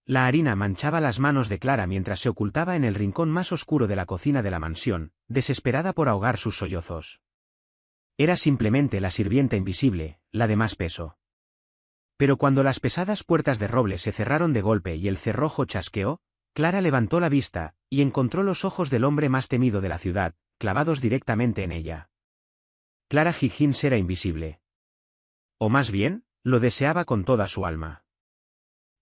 La harina manchaba las manos de Clara mientras se ocultaba en el rincón más oscuro de la cocina de la mansión, desesperada por ahogar sus sollozos. Era simplemente la sirvienta invisible, la de más peso. Pero cuando las pesadas puertas de roble se cerraron de golpe y el cerrojo chasqueó, Clara levantó la vista, y encontró los ojos del hombre más temido de la ciudad, clavados directamente en ella. Clara Higgins era invisible. O más bien, lo deseaba con toda su alma.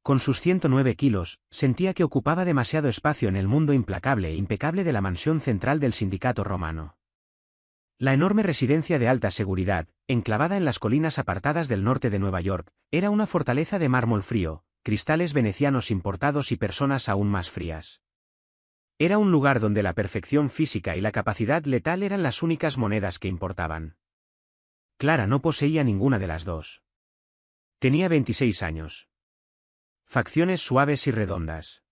Con sus 109 kilos, sentía que ocupaba demasiado espacio en el mundo implacable e impecable de la mansión central del sindicato romano. La enorme residencia de alta seguridad, enclavada en las colinas apartadas del norte de Nueva York, era una fortaleza de mármol frío, cristales venecianos importados y personas aún más frías. Era un lugar donde la perfección física y la capacidad letal eran las únicas monedas que importaban. Clara no poseía ninguna de las dos. Tenía 26 años. Facciones suaves y redondas.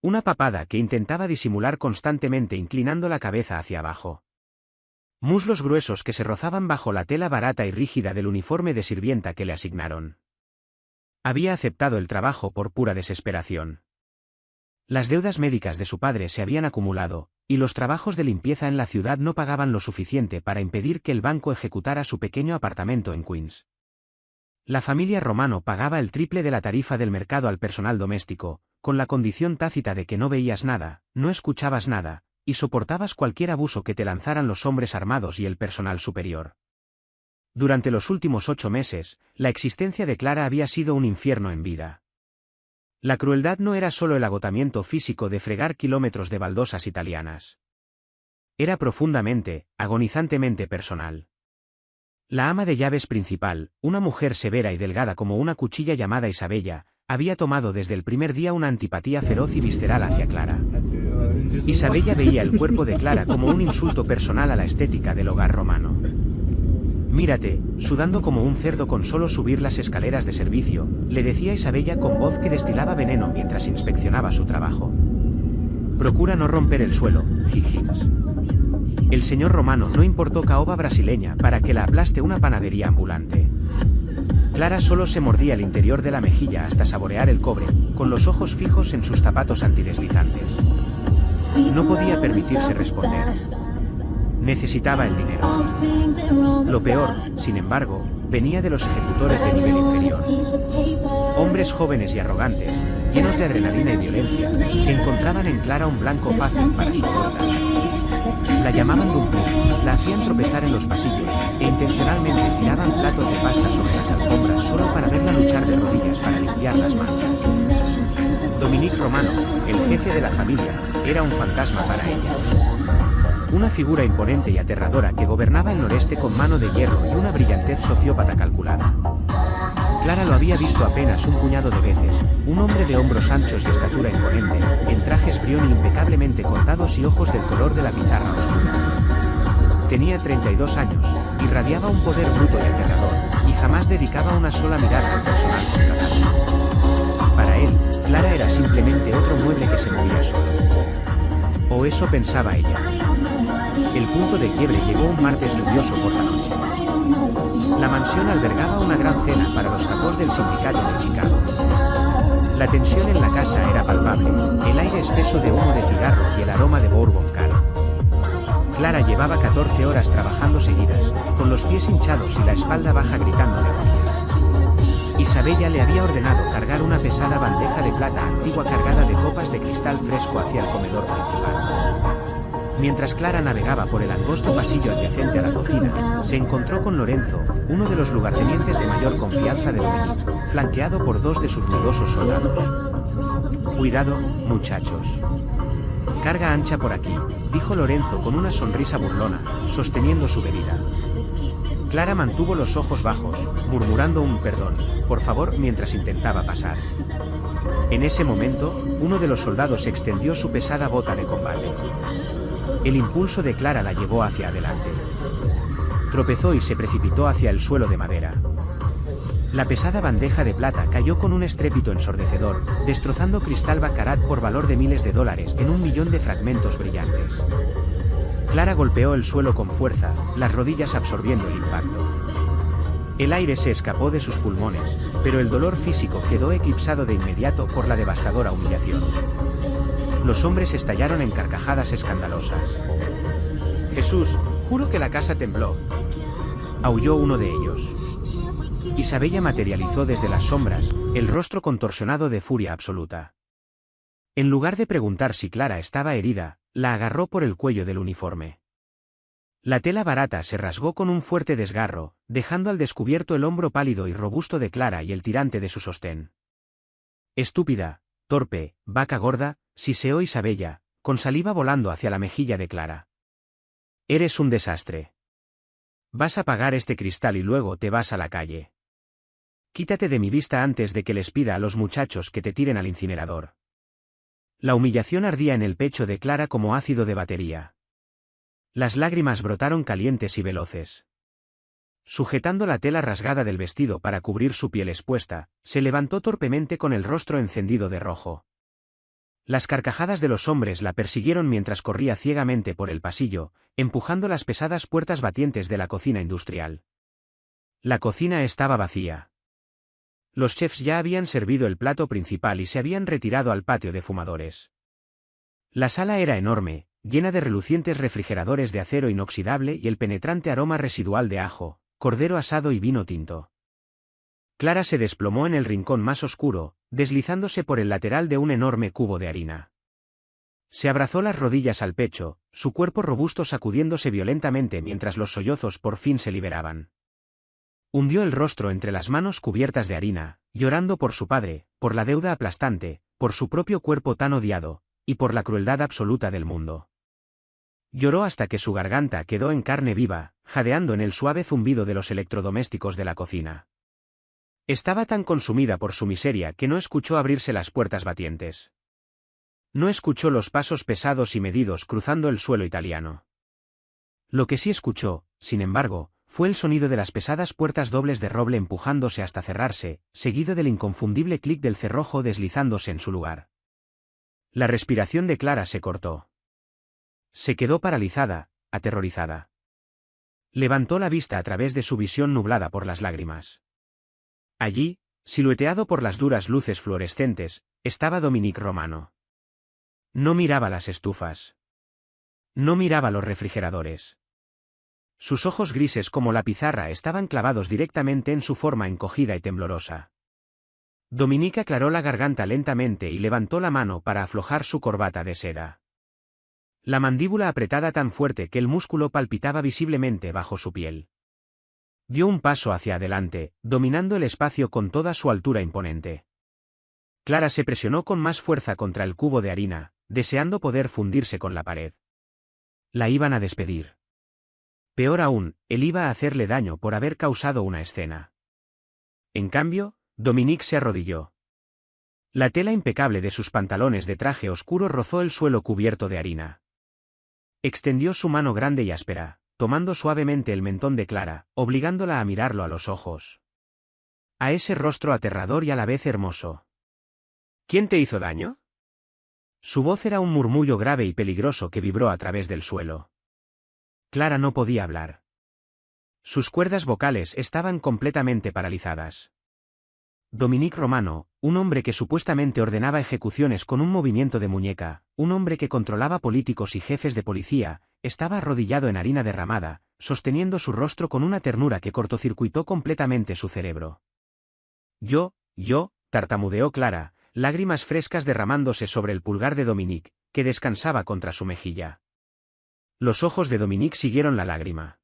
Una papada que intentaba disimular constantemente inclinando la cabeza hacia abajo. Muslos gruesos que se rozaban bajo la tela barata y rígida del uniforme de sirvienta que le asignaron. Había aceptado el trabajo por pura desesperación. Las deudas médicas de su padre se habían acumulado, y los trabajos de limpieza en la ciudad no pagaban lo suficiente para impedir que el banco ejecutara su pequeño apartamento en Queens. La familia Romano pagaba el triple de la tarifa del mercado al personal doméstico, con la condición tácita de que no veías nada, no escuchabas nada, y soportabas cualquier abuso que te lanzaran los hombres armados y el personal superior. Durante los últimos 8 meses, la existencia de Clara había sido un infierno en vida. La crueldad no era solo el agotamiento físico de fregar kilómetros de baldosas italianas. Era profundamente, agonizantemente personal. La ama de llaves principal, una mujer severa y delgada como una cuchilla llamada Isabella, había tomado desde el primer día una antipatía feroz y visceral hacia Clara. Isabella veía el cuerpo de Clara como un insulto personal a la estética del hogar romano. «Mírate, sudando como un cerdo con solo subir las escaleras de servicio», le decía Isabella con voz que destilaba veneno mientras inspeccionaba su trabajo. «Procura no romper el suelo, Higgins». El señor Romano no importó caoba brasileña para que la aplaste una panadería ambulante. Clara solo se mordía el interior de la mejilla hasta saborear el cobre, con los ojos fijos en sus zapatos antideslizantes. No podía permitirse responder. Necesitaba el dinero. Lo peor, sin embargo, venía de los ejecutores de nivel inferior. Hombres jóvenes y arrogantes, llenos de adrenalina y violencia, que encontraban en Clara un blanco fácil para su crueldad. La llamaban Dumpling, la hacían tropezar en los pasillos, e intencionalmente tiraban platos de pasta sobre las alfombras solo para verla luchar de rodillas para limpiar las manchas. Dominique Romano, el jefe de la familia, era un fantasma para ella. Una figura imponente y aterradora que gobernaba el noreste con mano de hierro y una brillantez sociópata calculada. Clara lo había visto apenas un puñado de veces, un hombre de hombros anchos y estatura imponente, en trajes brioni impecablemente cortados y ojos del color de la pizarra oscura. Tenía 32 años, irradiaba un poder bruto y aterrador, y jamás dedicaba una sola mirada al personal contratado. Para él, Clara era simplemente otro mueble que se movía solo. O eso pensaba ella. El punto de quiebre llegó un martes lluvioso por la noche. La mansión albergaba una gran cena para los capos del sindicato de Chicago. La tensión en la casa era palpable, el aire espeso de humo de cigarro y el aroma de bourbon caro. Clara llevaba 14 horas trabajando seguidas, con los pies hinchados y la espalda baja gritando de agonía. Isabella le había ordenado cargar una pesada bandeja de plata antigua cargada de copas de cristal fresco hacia el comedor principal. Mientras Clara navegaba por el angosto pasillo adyacente a la cocina, se encontró con Lorenzo, uno de los lugartenientes de mayor confianza de Dominique, flanqueado por 2 de sus ruidosos soldados. «Cuidado, muchachos. Carga ancha por aquí», dijo Lorenzo con una sonrisa burlona, sosteniendo su bebida. Clara mantuvo los ojos bajos, murmurando un «perdón, por favor» mientras intentaba pasar. En ese momento, uno de los soldados extendió su pesada bota de combate. El impulso de Clara la llevó hacia adelante. Tropezó y se precipitó hacia el suelo de madera. La pesada bandeja de plata cayó con un estrépito ensordecedor, destrozando cristal baccarat por valor de miles de dólares en 1.000.000 de fragmentos brillantes. Clara golpeó el suelo con fuerza, las rodillas absorbiendo el impacto. El aire se escapó de sus pulmones, pero el dolor físico quedó eclipsado de inmediato por la devastadora humillación. Los hombres estallaron en carcajadas escandalosas. «Jesús, juro que la casa tembló», aulló uno de ellos. Isabella materializó desde las sombras, el rostro contorsionado de furia absoluta. En lugar de preguntar si Clara estaba herida, la agarró por el cuello del uniforme. La tela barata se rasgó con un fuerte desgarro, dejando al descubierto el hombro pálido y robusto de Clara y el tirante de su sostén. «Estúpida, torpe, vaca gorda», siseó Isabella, con saliva volando hacia la mejilla de Clara. «Eres un desastre. Vas a pagar este cristal y luego te vas a la calle. Quítate de mi vista antes de que les pida a los muchachos que te tiren al incinerador». La humillación ardía en el pecho de Clara como ácido de batería. Las lágrimas brotaron calientes y veloces. Sujetando la tela rasgada del vestido para cubrir su piel expuesta, se levantó torpemente con el rostro encendido de rojo. Las carcajadas de los hombres la persiguieron mientras corría ciegamente por el pasillo, empujando las pesadas puertas batientes de la cocina industrial. La cocina estaba vacía. Los chefs ya habían servido el plato principal y se habían retirado al patio de fumadores. La sala era enorme, llena de relucientes refrigeradores de acero inoxidable y el penetrante aroma residual de ajo, cordero asado y vino tinto. Clara se desplomó en el rincón más oscuro, deslizándose por el lateral de un enorme cubo de harina. Se abrazó las rodillas al pecho, su cuerpo robusto sacudiéndose violentamente mientras los sollozos por fin se liberaban. Hundió el rostro entre las manos cubiertas de harina, llorando por su padre, por la deuda aplastante, por su propio cuerpo tan odiado, y por la crueldad absoluta del mundo. Lloró hasta que su garganta quedó en carne viva, jadeando en el suave zumbido de los electrodomésticos de la cocina. Estaba tan consumida por su miseria que no escuchó abrirse las puertas batientes. No escuchó los pasos pesados y medidos cruzando el suelo italiano. Lo que sí escuchó, sin embargo, fue el sonido de las pesadas puertas dobles de roble empujándose hasta cerrarse, seguido del inconfundible clic del cerrojo deslizándose en su lugar. La respiración de Clara se cortó. Se quedó paralizada, aterrorizada. Levantó la vista a través de su visión nublada por las lágrimas. Allí, silueteado por las duras luces fluorescentes, estaba Dominique Romano. No miraba las estufas. No miraba los refrigeradores. Sus ojos grises como la pizarra estaban clavados directamente en su forma encogida y temblorosa. Dominique aclaró la garganta lentamente y levantó la mano para aflojar su corbata de seda. La mandíbula apretada tan fuerte que el músculo palpitaba visiblemente bajo su piel. Dio un paso hacia adelante, dominando el espacio con toda su altura imponente. Clara se presionó con más fuerza contra el cubo de harina, deseando poder fundirse con la pared. La iban a despedir. Peor aún, él iba a hacerle daño por haber causado una escena. En cambio, Dominique se arrodilló. La tela impecable de sus pantalones de traje oscuro rozó el suelo cubierto de harina. Extendió su mano grande y áspera, tomando suavemente el mentón de Clara, obligándola a mirarlo a los ojos. A ese rostro aterrador y a la vez hermoso. ¿Quién te hizo daño? Su voz era un murmullo grave y peligroso que vibró a través del suelo. Clara no podía hablar. Sus cuerdas vocales estaban completamente paralizadas. Dominique Romano, un hombre que supuestamente ordenaba ejecuciones con un movimiento de muñeca, un hombre que controlaba políticos y jefes de policía, estaba arrodillado en harina derramada, sosteniendo su rostro con una ternura que cortocircuitó completamente su cerebro. Yo, tartamudeó Clara, lágrimas frescas derramándose sobre el pulgar de Dominique, que descansaba contra su mejilla. Los ojos de Dominique siguieron la lágrima.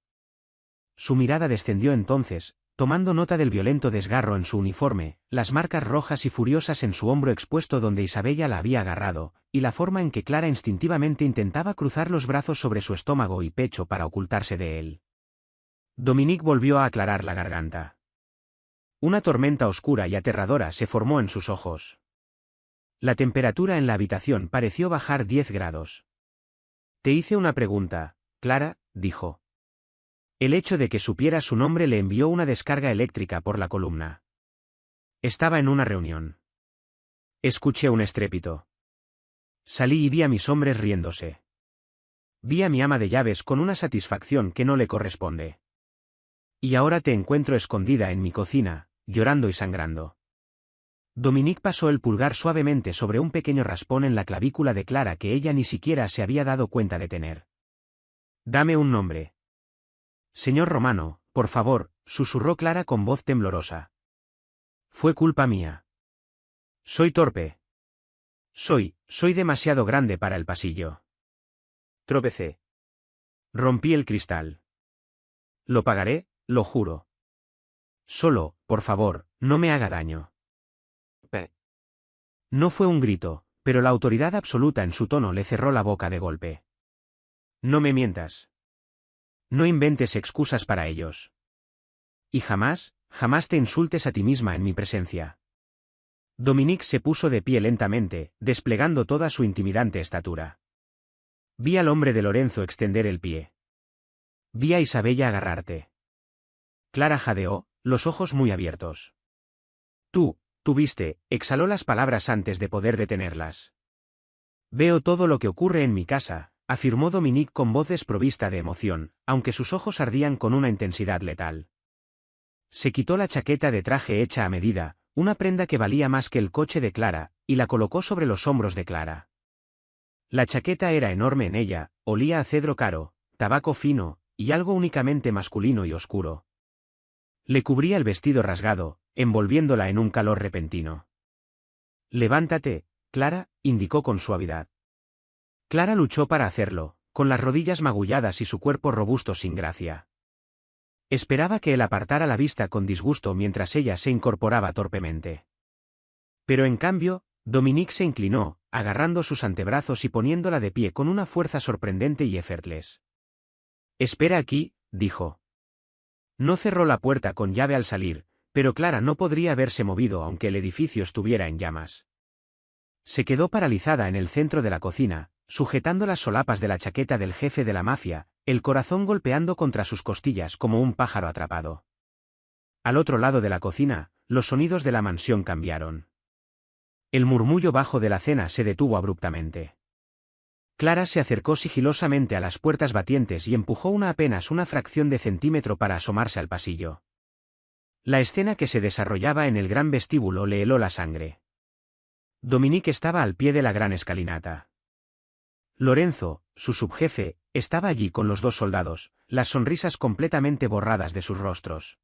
Su mirada descendió entonces, tomando nota del violento desgarro en su uniforme, las marcas rojas y furiosas en su hombro expuesto donde Isabella la había agarrado, y la forma en que Clara instintivamente intentaba cruzar los brazos sobre su estómago y pecho para ocultarse de él. Dominique volvió a aclarar la garganta. Una tormenta oscura y aterradora se formó en sus ojos. La temperatura en la habitación pareció bajar 10 grados. Te hice una pregunta, Clara, dijo. El hecho de que supiera su nombre le envió una descarga eléctrica por la columna. Estaba en una reunión. Escuché un estrépito. Salí y vi a mis hombres riéndose. Vi a mi ama de llaves con una satisfacción que no le corresponde. Y ahora te encuentro escondida en mi cocina, llorando y sangrando. Dominique pasó el pulgar suavemente sobre un pequeño raspón en la clavícula de Clara que ella ni siquiera se había dado cuenta de tener. Dame un nombre. Señor Romano, por favor, susurró Clara con voz temblorosa. Fue culpa mía. Soy torpe. Soy demasiado grande para el pasillo. Tropecé. Rompí el cristal. Lo pagaré, lo juro. Solo, por favor, no me haga daño. No fue un grito, pero la autoridad absoluta en su tono le cerró la boca de golpe. No me mientas. No inventes excusas para ellos. Y jamás te insultes a ti misma en mi presencia. Dominique se puso de pie lentamente, desplegando toda su intimidante estatura. Vi al hombre de Lorenzo extender el pie. Vi a Isabella agarrarte. Clara jadeó, los ojos muy abiertos. Tú viste, exhaló las palabras antes de poder detenerlas. Veo todo lo que ocurre en mi casa, afirmó Dominique con voz desprovista de emoción, aunque sus ojos ardían con una intensidad letal. Se quitó la chaqueta de traje hecha a medida, una prenda que valía más que el coche de Clara, y la colocó sobre los hombros de Clara. La chaqueta era enorme en ella, olía a cedro caro, tabaco fino, y algo únicamente masculino y oscuro. Le cubría el vestido rasgado, envolviéndola en un calor repentino. Levántate, Clara, indicó con suavidad. Clara luchó para hacerlo, con las rodillas magulladas y su cuerpo robusto sin gracia. Esperaba que él apartara la vista con disgusto mientras ella se incorporaba torpemente. Pero en cambio, Dominique se inclinó, agarrando sus antebrazos y poniéndola de pie con una fuerza sorprendente y effortless. Espera aquí, dijo. No cerró la puerta con llave al salir, pero Clara no podría haberse movido aunque el edificio estuviera en llamas. Se quedó paralizada en el centro de la cocina, sujetando las solapas de la chaqueta del jefe de la mafia, el corazón golpeando contra sus costillas como un pájaro atrapado. Al otro lado de la cocina, los sonidos de la mansión cambiaron. El murmullo bajo de la cena se detuvo abruptamente. Clara se acercó sigilosamente a las puertas batientes y empujó apenas una fracción de centímetro para asomarse al pasillo. La escena que se desarrollaba en el gran vestíbulo le heló la sangre. Dominique estaba al pie de la gran escalinata. Lorenzo, su subjefe, estaba allí con los dos soldados, las sonrisas completamente borradas de sus rostros.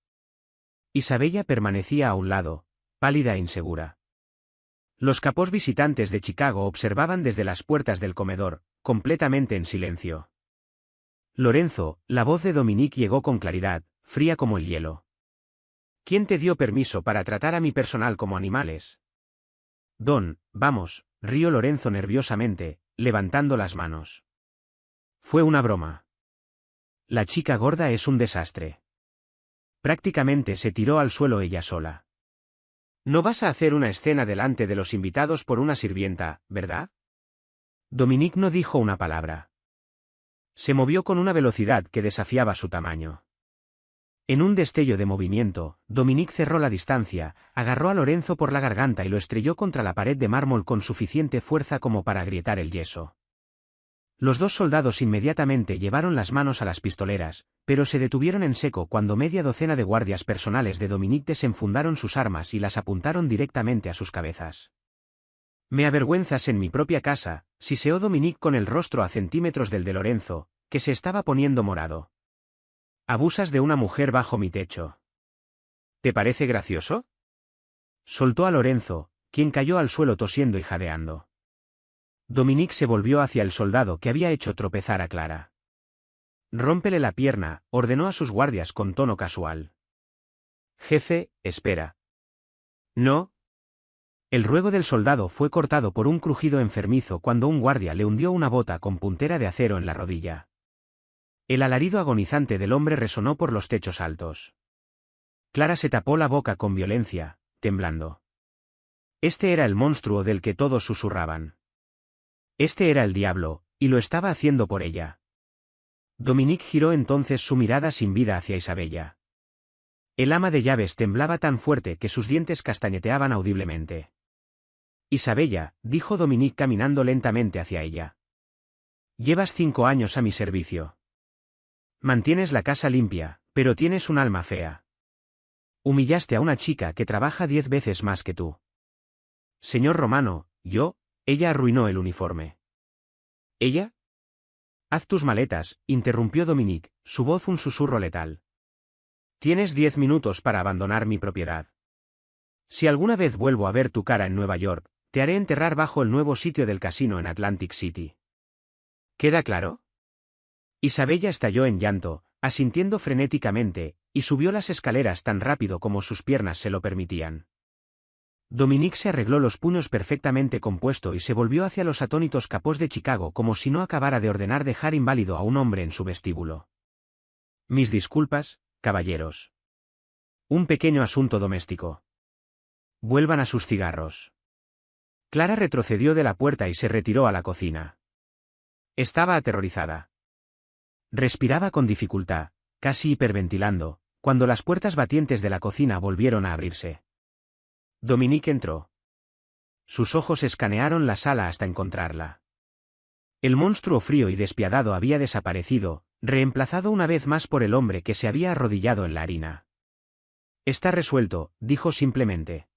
Isabella permanecía a un lado, pálida e insegura. Los capós visitantes de Chicago observaban desde las puertas del comedor, completamente en silencio. Lorenzo, la voz de Dominique llegó con claridad, fría como el hielo. ¿Quién te dio permiso para tratar a mi personal como animales? Vamos, rió Lorenzo nerviosamente, levantando las manos. Fue una broma. La chica gorda es un desastre. Prácticamente se tiró al suelo ella sola. No vas a hacer una escena delante de los invitados por una sirvienta, ¿verdad? Dominique no dijo una palabra. Se movió con una velocidad que desafiaba su tamaño. En un destello de movimiento, Dominique cerró la distancia, agarró a Lorenzo por la garganta y lo estrelló contra la pared de mármol con suficiente fuerza como para agrietar el yeso. Los dos soldados inmediatamente llevaron las manos a las pistoleras, pero se detuvieron en seco cuando media docena de guardias personales de Dominique desenfundaron sus armas y las apuntaron directamente a sus cabezas. Me avergüenzas en mi propia casa, siseó Dominique con el rostro a centímetros del de Lorenzo, que se estaba poniendo morado. Abusas de una mujer bajo mi techo. ¿Te parece gracioso? Soltó a Lorenzo, quien cayó al suelo tosiendo y jadeando. Dominique se volvió hacia el soldado que había hecho tropezar a Clara. Rómpele la pierna, ordenó a sus guardias con tono casual. Jefe, espera. No. El ruego del soldado fue cortado por un crujido enfermizo cuando un guardia le hundió una bota con puntera de acero en la rodilla. El alarido agonizante del hombre resonó por los techos altos. Clara se tapó la boca con violencia, temblando. Este era el monstruo del que todos susurraban. Este era el diablo, y lo estaba haciendo por ella. Dominique giró entonces su mirada sin vida hacia Isabella. El ama de llaves temblaba tan fuerte que sus dientes castañeteaban audiblemente. Isabella, dijo Dominique caminando lentamente hacia ella. Llevas 5 años a mi servicio. Mantienes la casa limpia, Pero tienes un alma fea. Humillaste a una chica que trabaja 10 veces más que tú. Señor Romano, ella arruinó el uniforme. ¿Ella? Haz tus maletas, interrumpió Dominique, su voz un susurro letal. Tienes 10 minutos para abandonar mi propiedad. Si alguna vez vuelvo a ver tu cara en Nueva York, te haré enterrar bajo el nuevo sitio del casino en Atlantic City. ¿Queda claro? Isabella estalló en llanto, asintiendo frenéticamente, y subió las escaleras tan rápido como sus piernas se lo permitían. Dominique se arregló los puños perfectamente compuesto y se volvió hacia los atónitos capós de Chicago como si no acabara de ordenar dejar inválido a un hombre en su vestíbulo. Mis disculpas, caballeros. Un pequeño asunto doméstico. Vuelvan a sus cigarros. Clara retrocedió de la puerta y se retiró a la cocina. Estaba aterrorizada. Respiraba con dificultad, casi hiperventilando, cuando las puertas batientes de la cocina volvieron a abrirse. Dominique entró. Sus ojos escanearon la sala hasta encontrarla. El monstruo frío y despiadado había desaparecido, reemplazado una vez más por el hombre que se había arrodillado en la harina. Está resuelto, dijo simplemente.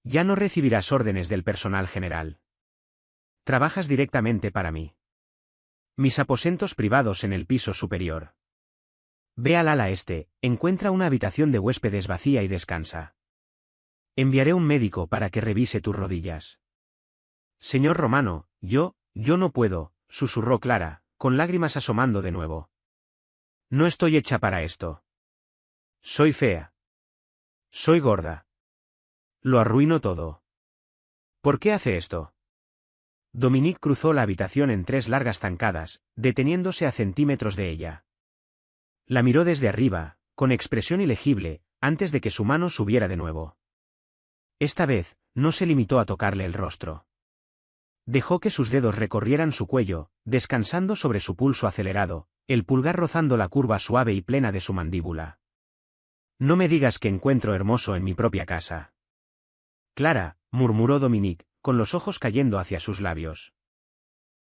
Ya no recibirás órdenes del personal general. Trabajas directamente para mí. Mis aposentos privados en el piso superior. Ve al ala este, encuentra una habitación de huéspedes vacía y descansa. Enviaré un médico para que revise tus rodillas. Señor Romano, yo no puedo, susurró Clara, con lágrimas asomando de nuevo. No estoy hecha para esto. Soy fea. Soy gorda. Lo arruino todo. ¿Por qué hace esto? Dominique cruzó la habitación en 3 largas zancadas, deteniéndose a centímetros de ella. La miró desde arriba, con expresión ilegible, antes de que su mano subiera de nuevo. Esta vez, no se limitó a tocarle el rostro. Dejó que sus dedos recorrieran su cuello, descansando sobre su pulso acelerado, el pulgar rozando la curva suave y plena de su mandíbula. No me digas que encuentro hermoso en mi propia casa. Clara, murmuró Dominique, con los ojos cayendo hacia sus labios.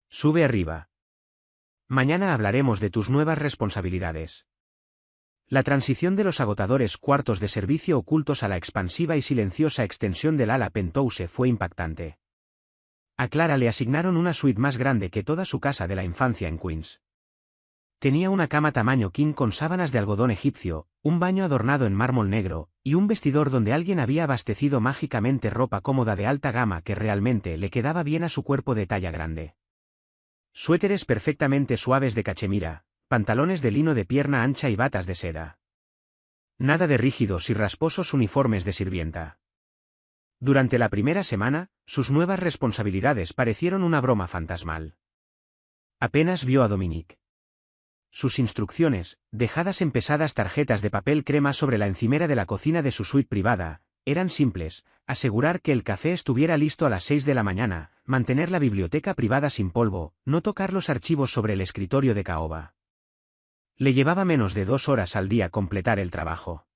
Sube arriba. Mañana hablaremos de tus nuevas responsabilidades. La transición de los agotadores cuartos de servicio ocultos a la expansiva y silenciosa extensión del ala penthouse fue impactante. A Clara le asignaron una suite más grande que toda su casa de la infancia en Queens. Tenía una cama tamaño king con sábanas de algodón egipcio, un baño adornado en mármol negro, y un vestidor donde alguien había abastecido mágicamente ropa cómoda de alta gama que realmente le quedaba bien a su cuerpo de talla grande. Suéteres perfectamente suaves de cachemira, pantalones de lino de pierna ancha y batas de seda. Nada de rígidos y rasposos uniformes de sirvienta. Durante la primera semana, sus nuevas responsabilidades parecieron una broma fantasmal. Apenas vio a Dominique. Sus instrucciones, dejadas en pesadas tarjetas de papel crema sobre la encimera de la cocina de su suite privada, eran simples: asegurar que el café estuviera listo a las 6 de la mañana, mantener la biblioteca privada sin polvo, no tocar los archivos sobre el escritorio de caoba. Le llevaba menos de 2 horas al día completar el trabajo.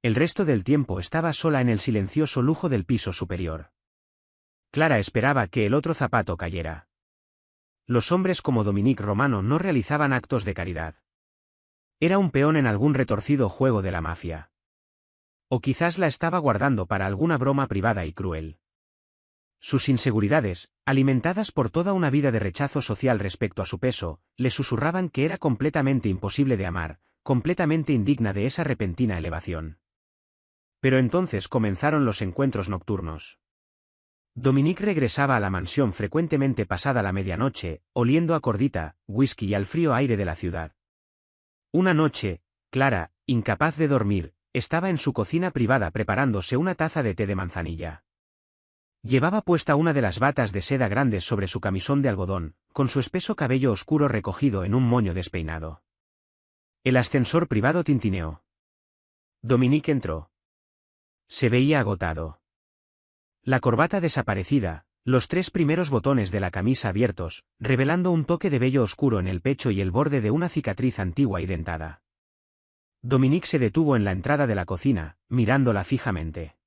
El resto del tiempo estaba sola en el silencioso lujo del piso superior. Clara esperaba que el otro zapato cayera. Los hombres como Dominique Romano no realizaban actos de caridad. Era un peón en algún retorcido juego de la mafia. O quizás la estaba guardando para alguna broma privada y cruel. Sus inseguridades, alimentadas por toda una vida de rechazo social respecto a su peso, le susurraban que era completamente imposible de amar, completamente indigna de esa repentina elevación. Pero entonces comenzaron los encuentros nocturnos. Dominique regresaba a la mansión frecuentemente pasada la medianoche, oliendo a cordita, whisky y al frío aire de la ciudad. Una noche, Clara, incapaz de dormir, estaba en su cocina privada preparándose una taza de té de manzanilla. Llevaba puesta una de las batas de seda grandes sobre su camisón de algodón, con su espeso cabello oscuro recogido en un moño despeinado. El ascensor privado tintineó. Dominique entró. Se veía agotado. La corbata desaparecida, los 3 primeros botones de la camisa abiertos, revelando un toque de vello oscuro en el pecho y el borde de una cicatriz antigua y dentada. Dominique se detuvo en la entrada de la cocina, mirándola fijamente.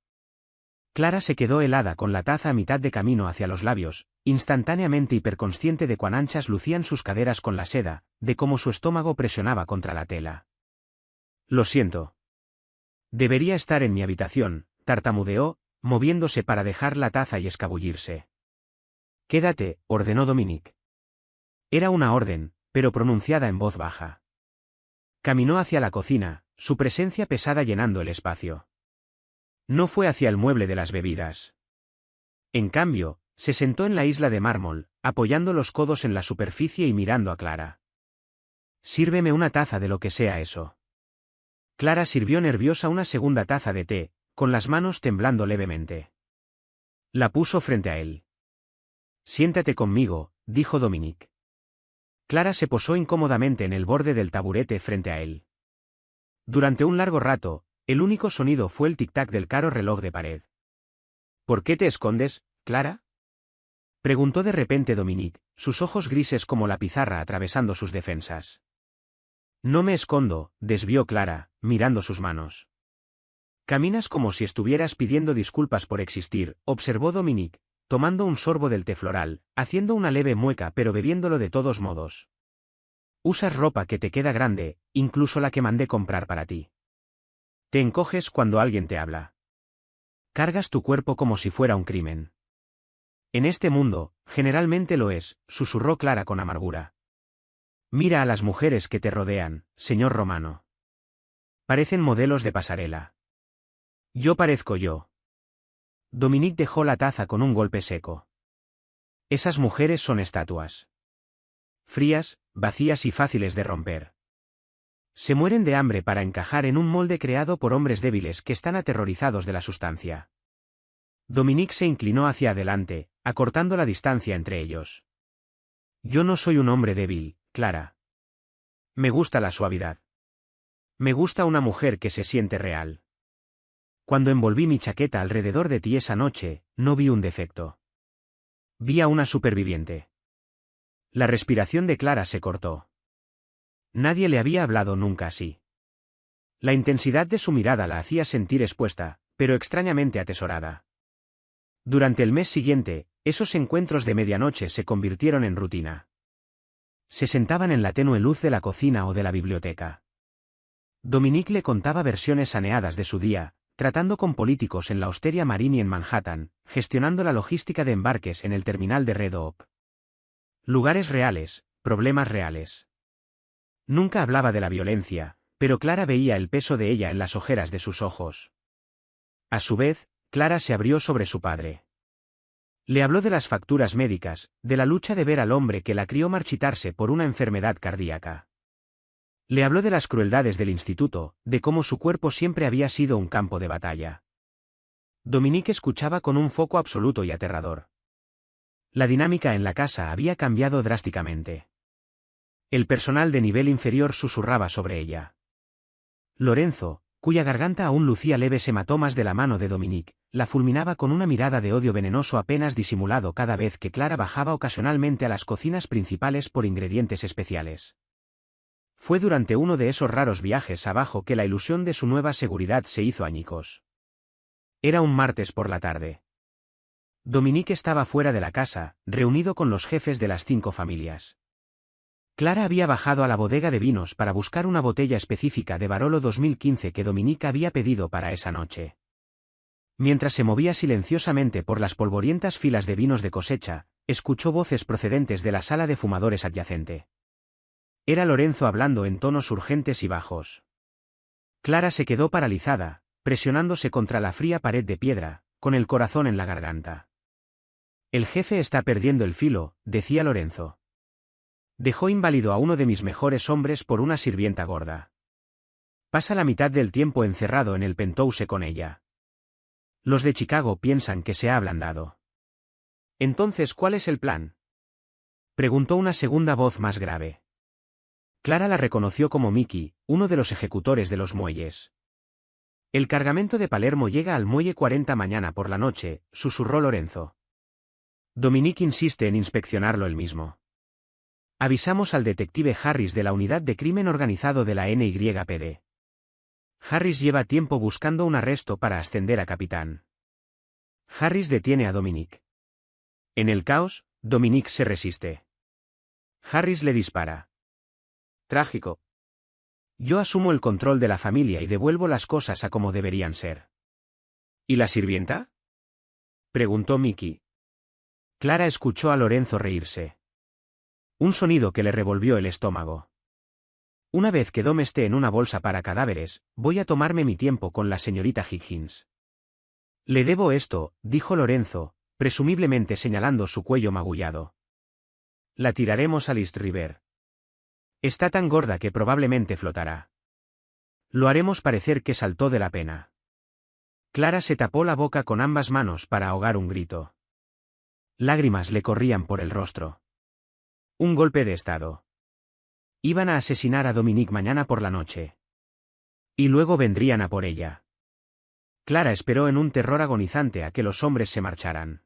Clara se quedó helada con la taza a mitad de camino hacia los labios, instantáneamente hiperconsciente de cuán anchas lucían sus caderas con la seda, de cómo su estómago presionaba contra la tela. Lo siento. Debería estar en mi habitación, tartamudeó, moviéndose para dejar la taza y escabullirse. Quédate, ordenó Dominique. Era una orden, pero pronunciada en voz baja. Caminó hacia la cocina, su presencia pesada llenando el espacio. No fue hacia el mueble de las bebidas. En cambio, se sentó en la isla de mármol, apoyando los codos en la superficie y mirando a Clara. Sírveme una taza de lo que sea eso. Clara sirvió nerviosa una segunda taza de té, con las manos temblando levemente. La puso frente a él. Siéntate conmigo, dijo Dominique. Clara se posó incómodamente en el borde del taburete frente a él. Durante un largo rato, el único sonido fue el tic-tac del caro reloj de pared. ¿Por qué te escondes, Clara? Preguntó de repente Dominique, sus ojos grises como la pizarra atravesando sus defensas. No me escondo, desvió Clara, mirando sus manos. Caminas como si estuvieras pidiendo disculpas por existir, observó Dominique, tomando un sorbo del té floral, haciendo una leve mueca pero bebiéndolo de todos modos. Usas ropa que te queda grande, incluso la que mandé comprar para ti. Te encoges cuando alguien te habla. Cargas tu cuerpo como si fuera un crimen. En este mundo, generalmente lo es, susurró Clara con amargura. Mira a las mujeres que te rodean, señor Romano. Parecen modelos de pasarela. Yo parezco yo. Dominique dejó la taza con un golpe seco. Esas mujeres son estatuas. Frías, vacías y fáciles de romper. Se mueren de hambre para encajar en un molde creado por hombres débiles que están aterrorizados de la sustancia. Dominique se inclinó hacia adelante, acortando la distancia entre ellos. Yo no soy un hombre débil, Clara. Me gusta la suavidad. Me gusta una mujer que se siente real. Cuando envolví mi chaqueta alrededor de ti esa noche, no vi un defecto. Vi a una superviviente. La respiración de Clara se cortó. Nadie le había hablado nunca así. La intensidad de su mirada la hacía sentir expuesta, pero extrañamente atesorada. Durante el mes siguiente, esos encuentros de medianoche se convirtieron en rutina. Se sentaban en la tenue luz de la cocina o de la biblioteca. Dominique le contaba versiones saneadas de su día, tratando con políticos en la Osteria Marini en Manhattan, gestionando la logística de embarques en el terminal de Red Oak. Lugares reales, problemas reales. Nunca hablaba de la violencia, pero Clara veía el peso de ella en las ojeras de sus ojos. A su vez, Clara se abrió sobre su padre. Le habló de las facturas médicas, de la lucha de ver al hombre que la crió marchitarse por una enfermedad cardíaca. Le habló de las crueldades del instituto, de cómo su cuerpo siempre había sido un campo de batalla. Dominique escuchaba con un foco absoluto y aterrador. La dinámica en la casa había cambiado drásticamente. El personal de nivel inferior susurraba sobre ella. Lorenzo, cuya garganta aún lucía leves hematomas de la mano de Dominique, la fulminaba con una mirada de odio venenoso apenas disimulado cada vez que Clara bajaba ocasionalmente a las cocinas principales por ingredientes especiales. Fue durante uno de esos raros viajes abajo que la ilusión de su nueva seguridad se hizo añicos. Era un martes por la tarde. Dominique estaba fuera de la casa, reunido con los jefes de las 5 familias. Clara había bajado a la bodega de vinos para buscar una botella específica de Barolo 2015 que Dominique había pedido para esa noche. Mientras se movía silenciosamente por las polvorientas filas de vinos de cosecha, escuchó voces procedentes de la sala de fumadores adyacente. Era Lorenzo hablando en tonos urgentes y bajos. Clara se quedó paralizada, presionándose contra la fría pared de piedra, con el corazón en la garganta. El jefe está perdiendo el filo, decía Lorenzo. Dejó inválido a uno de mis mejores hombres por una sirvienta gorda. Pasa la mitad del tiempo encerrado en el penthouse con ella. Los de Chicago piensan que se ha ablandado. Entonces, ¿cuál es el plan?, preguntó una segunda voz más grave. Clara la reconoció como Mickey, uno de los ejecutores de los muelles. El cargamento de Palermo llega al muelle 40 mañana por la noche, susurró Lorenzo. Dominique insiste en inspeccionarlo él mismo. Avisamos al detective Harris de la unidad de crimen organizado de la NYPD. Harris lleva tiempo buscando un arresto para ascender a capitán. Harris detiene a Dominique. En el caos, Dominique se resiste. Harris le dispara. Trágico. Yo asumo el control de la familia y devuelvo las cosas a como deberían ser. ¿Y la sirvienta?, preguntó Mickey. Clara escuchó a Lorenzo reírse. Un sonido que le revolvió el estómago. Una vez que Dom esté en una bolsa para cadáveres, voy a tomarme mi tiempo con la señorita Higgins. Le debo esto, dijo Lorenzo, presumiblemente señalando su cuello magullado. La tiraremos al East River. Está tan gorda que probablemente flotará. Lo haremos parecer que saltó de la pena. Clara se tapó la boca con ambas manos para ahogar un grito. Lágrimas le corrían por el rostro. Un golpe de estado. Iban a asesinar a Dominique mañana por la noche. Y luego vendrían a por ella. Clara esperó en un terror agonizante a que los hombres se marcharan.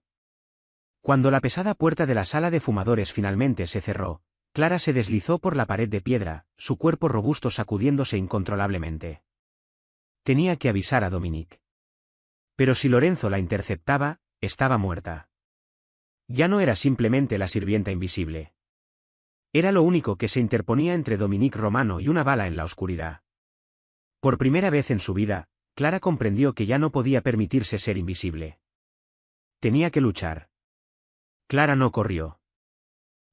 Cuando la pesada puerta de la sala de fumadores finalmente se cerró, Clara se deslizó por la pared de piedra, su cuerpo robusto sacudiéndose incontrolablemente. Tenía que avisar a Dominique. Pero si Lorenzo la interceptaba, estaba muerta. Ya no era simplemente la sirvienta invisible. Era lo único que se interponía entre Dominique Romano y una bala en la oscuridad. Por primera vez en su vida, Clara comprendió que ya no podía permitirse ser invisible. Tenía que luchar. Clara no corrió.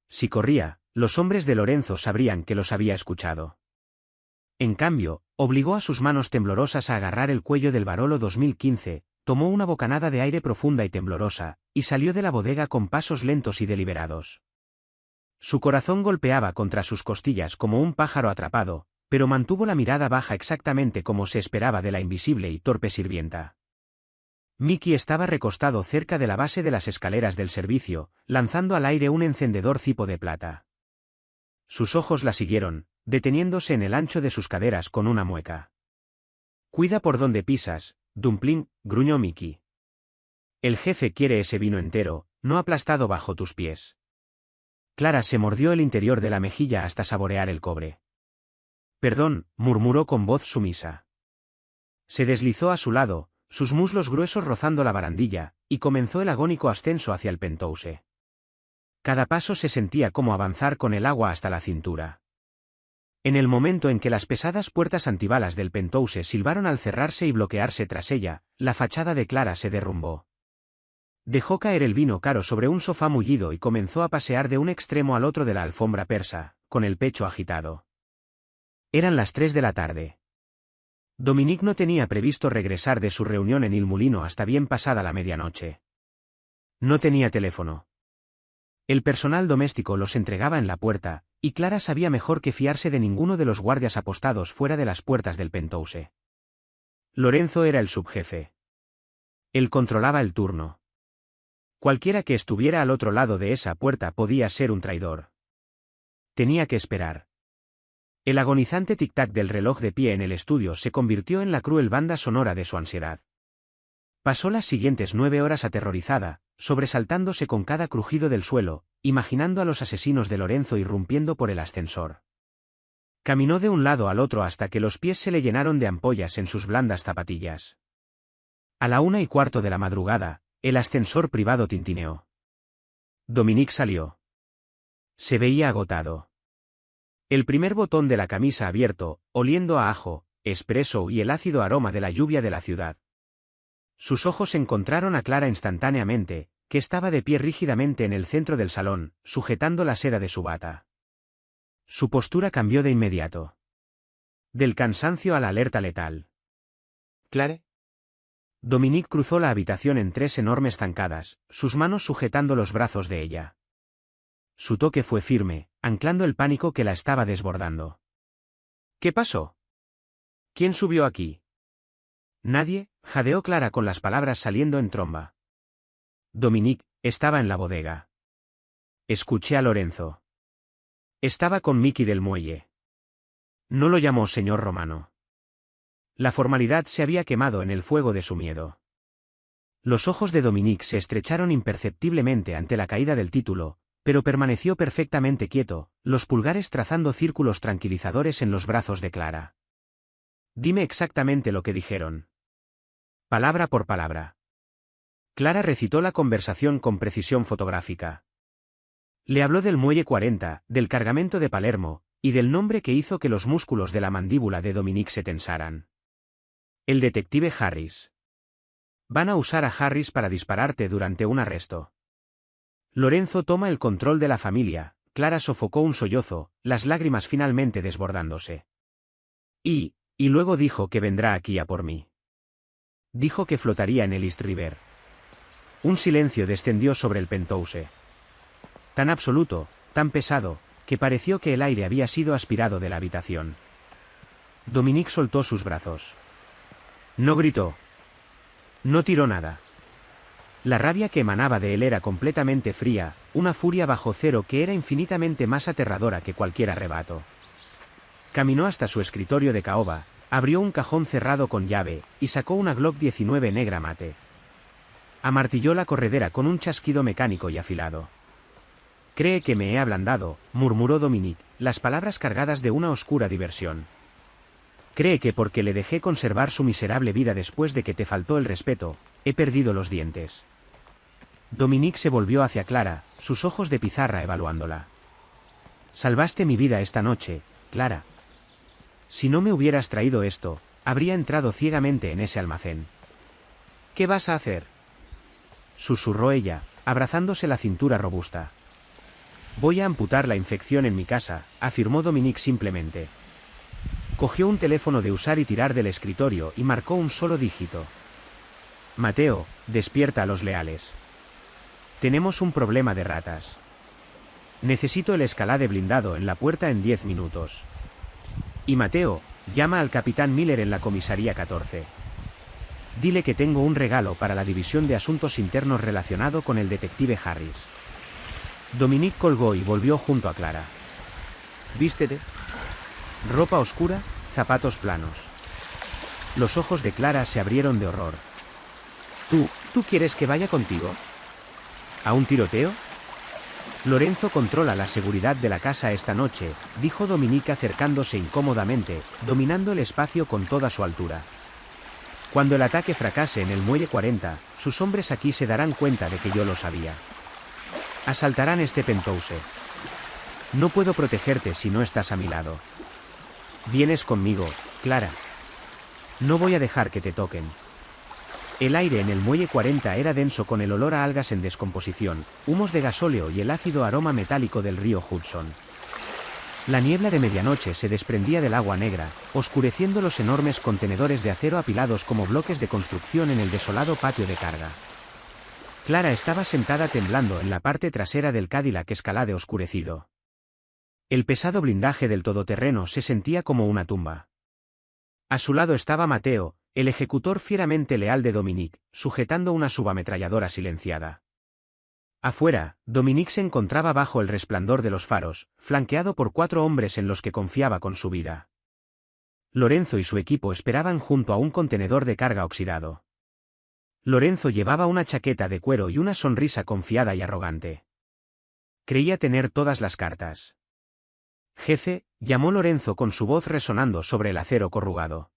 Si corría, los hombres de Lorenzo sabrían que los había escuchado. En cambio, obligó a sus manos temblorosas a agarrar el cuello del Barolo 2015, tomó una bocanada de aire profunda y temblorosa, y salió de la bodega con pasos lentos y deliberados. Su corazón golpeaba contra sus costillas como un pájaro atrapado, pero mantuvo la mirada baja exactamente como se esperaba de la invisible y torpe sirvienta. Mickey estaba recostado cerca de la base de las escaleras del servicio, lanzando al aire un encendedor cipo de plata. Sus ojos la siguieron, deteniéndose en el ancho de sus caderas con una mueca. «Cuida por donde pisas, Dumpling», gruñó Mickey. «El jefe quiere ese vino entero, no aplastado bajo tus pies». Clara se mordió el interior de la mejilla hasta saborear el cobre. «Perdón», murmuró con voz sumisa. Se deslizó a su lado, sus muslos gruesos rozando la barandilla, y comenzó el agónico ascenso hacia el penthouse. Cada paso se sentía como avanzar con el agua hasta la cintura. En el momento en que las pesadas puertas antibalas del penthouse silbaron al cerrarse y bloquearse tras ella, la fachada de Clara se derrumbó. Dejó caer el vino caro sobre un sofá mullido y comenzó a pasear de un extremo al otro de la alfombra persa, con el pecho agitado. Eran las 3 de la tarde. Dominique no tenía previsto regresar de su reunión en Il Mulino hasta bien pasada la medianoche. No tenía teléfono. El personal doméstico los entregaba en la puerta, y Clara sabía mejor que fiarse de ninguno de los guardias apostados fuera de las puertas del penthouse. Lorenzo era el subjefe. Él controlaba el turno. Cualquiera que estuviera al otro lado de esa puerta podía ser un traidor. Tenía que esperar. El agonizante tic-tac del reloj de pie en el estudio se convirtió en la cruel banda sonora de su ansiedad. Pasó las siguientes 9 horas aterrorizada, sobresaltándose con cada crujido del suelo, imaginando a los asesinos de Lorenzo irrumpiendo por el ascensor. Caminó de un lado al otro hasta que los pies se le llenaron de ampollas en sus blandas zapatillas. A la 1:15 de la madrugada, el ascensor privado tintineó. Dominique salió. Se veía agotado. El primer botón de la camisa abierto, oliendo a ajo, espresso y el ácido aroma de la lluvia de la ciudad. Sus ojos encontraron a Clara instantáneamente, que estaba de pie rígidamente en el centro del salón, sujetando la seda de su bata. Su postura cambió de inmediato. Del cansancio a la alerta letal. «¿Clare?» Dominique cruzó la habitación en 3 enormes zancadas, sus manos sujetando los brazos de ella. Su toque fue firme, anclando el pánico que la estaba desbordando. «¿Qué pasó? ¿Quién subió aquí?» «Nadie», jadeó Clara con las palabras saliendo en tromba. Dominique estaba en la bodega. Escuché a Lorenzo. Estaba con Mickey del muelle. No lo llamó señor Romano. La formalidad se había quemado en el fuego de su miedo. Los ojos de Dominique se estrecharon imperceptiblemente ante la caída del título, pero permaneció perfectamente quieto, los pulgares trazando círculos tranquilizadores en los brazos de Clara. «Dime exactamente lo que dijeron». Palabra por palabra. Clara recitó la conversación con precisión fotográfica. Le habló del muelle 40, del cargamento de Palermo, y del nombre que hizo que los músculos de la mandíbula de Dominic se tensaran. El detective Harris. Van a usar a Harris para dispararte durante un arresto. Lorenzo toma el control de la familia. Clara sofocó un sollozo, las lágrimas finalmente desbordándose. Y luego dijo que vendrá aquí a por mí. Dijo que flotaría en el East River. Un silencio descendió sobre el penthouse. Tan absoluto, tan pesado, que pareció que el aire había sido aspirado de la habitación. Dominic soltó sus brazos. No gritó. No tiró nada. La rabia que emanaba de él era completamente fría, una furia bajo cero que era infinitamente más aterradora que cualquier arrebato. Caminó hasta su escritorio de caoba, abrió un cajón cerrado con llave, y sacó una Glock 19 negra mate. Amartilló la corredera con un chasquido mecánico y afilado. Cree que me he ablandado, murmuró Dominic, las palabras cargadas de una oscura diversión. Cree que porque le dejé conservar su miserable vida después de que te faltó el respeto, he perdido los dientes. Dominic se volvió hacia Clara, sus ojos de pizarra evaluándola. Salvaste mi vida esta noche, Clara. Si no me hubieras traído esto, habría entrado ciegamente en ese almacén. ¿Qué vas a hacer?, susurró ella, abrazándose la cintura robusta. Voy a amputar la infección en mi casa, afirmó Dominic simplemente. Cogió un teléfono de usar y tirar del escritorio y marcó un solo dígito. Mateo, despierta a los leales. Tenemos un problema de ratas. Necesito el escalade blindado en la puerta en 10 minutos. Y Mateo, llama al capitán Miller en la comisaría 14. Dile que tengo un regalo para la división de asuntos internos relacionado con el detective Harris. Dominic colgó y volvió junto a Clara. Vístete. Ropa oscura, zapatos planos. Los ojos de Clara se abrieron de horror. ¿Tú quieres que vaya contigo? ¿A un tiroteo? Lorenzo controla la seguridad de la casa esta noche, dijo Dominic acercándose incómodamente, dominando el espacio con toda su altura. Cuando el ataque fracase en el muelle 40, sus hombres aquí se darán cuenta de que yo lo sabía. Asaltarán este penthouse. No puedo protegerte si no estás a mi lado. Vienes conmigo, Clara. No voy a dejar que te toquen. El aire en el muelle 40 era denso con el olor a algas en descomposición, humos de gasóleo y el ácido aroma metálico del río Hudson. La niebla de medianoche se desprendía del agua negra, oscureciendo los enormes contenedores de acero apilados como bloques de construcción en el desolado patio de carga. Clara estaba sentada temblando en la parte trasera del Cadillac Escalade oscurecido. El pesado blindaje del todoterreno se sentía como una tumba. A su lado estaba Mateo, el ejecutor fieramente leal de Dominic, sujetando una subametralladora silenciada. Afuera, Dominic se encontraba bajo el resplandor de los faros, flanqueado por 4 hombres en los que confiaba con su vida. Lorenzo y su equipo esperaban junto a un contenedor de carga oxidado. Lorenzo llevaba una chaqueta de cuero y una sonrisa confiada y arrogante. Creía tener todas las cartas. Jefe, llamó Lorenzo con su voz resonando sobre el acero corrugado.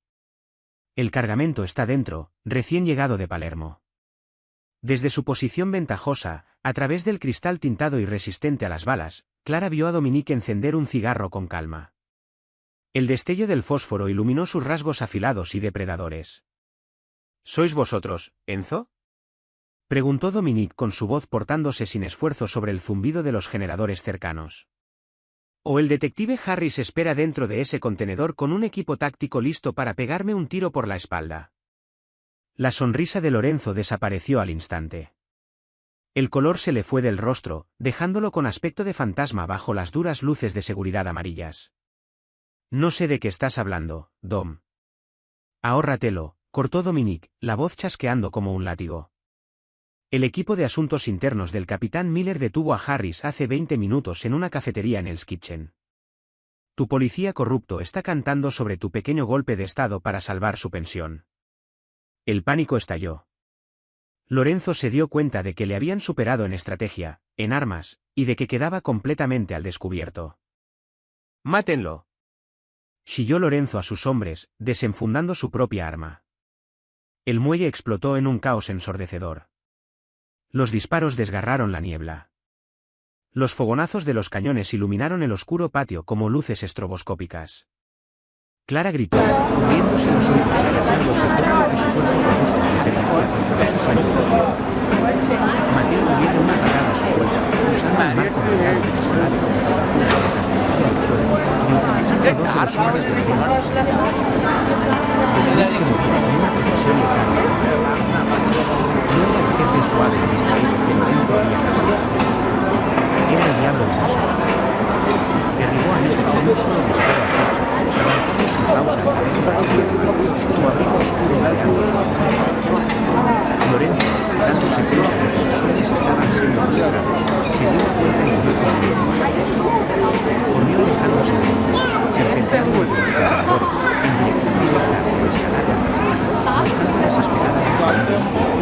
El cargamento está dentro, recién llegado de Palermo. Desde su posición ventajosa, a través del cristal tintado y resistente a las balas, Clara vio a Dominic encender un cigarro con calma. El destello del fósforo iluminó sus rasgos afilados y depredadores. ¿Sois vosotros, Enzo?, preguntó Dominic con su voz portándose sin esfuerzo sobre el zumbido de los generadores cercanos. ¿O el detective Harris espera dentro de ese contenedor con un equipo táctico listo para pegarme un tiro por la espalda? La sonrisa de Lorenzo desapareció al instante. El color se le fue del rostro, dejándolo con aspecto de fantasma bajo las duras luces de seguridad amarillas. No sé de qué estás hablando, Dom. Ahórratelo, cortó Dominic, la voz chasqueando como un látigo. El equipo de asuntos internos del capitán Miller detuvo a Harris hace 20 minutos en una cafetería en Hell's Kitchen. Tu policía corrupto está cantando sobre tu pequeño golpe de estado para salvar su pensión. El pánico estalló. Lorenzo se dio cuenta de que le habían superado en estrategia, en armas, y de que quedaba completamente al descubierto. ¡Mátenlo!, chilló Lorenzo a sus hombres, desenfundando su propia arma. El muelle explotó en un caos ensordecedor. Los disparos desgarraron la niebla. Los fogonazos de los cañones iluminaron el oscuro patio como luces estroboscópicas. Clara gritó, cubriéndose los oídos y agachándose todo que su cuerpo robusto le permitía contra los asientos de piedra. Mateo dio de una patada a su cuerpo, usando el marco delgado del escalade como cobertura mientras dirigía el fuego, neutralizando dos de los hombres de Lorenzo en secreto. Dominic se movía con una precisión letal. No era el jefe suave y distraído que Lorenzo había capturado. Era el diablo de la sombra. Derribó a Nico con un solo disparo al pecho, avanzando sin pausa a través de la piedra, su abrigo oscuro mareando su cabeza. Lorenzo, dándose cuenta de que sus hombres estaban siendo masacrados, se dio la vuelta y huyó con el mundo. Corrió alejándose de ellos, serpenteando entre los corredores, en dirección directa hacia la escalada, buscando desesperadamente un vehículo.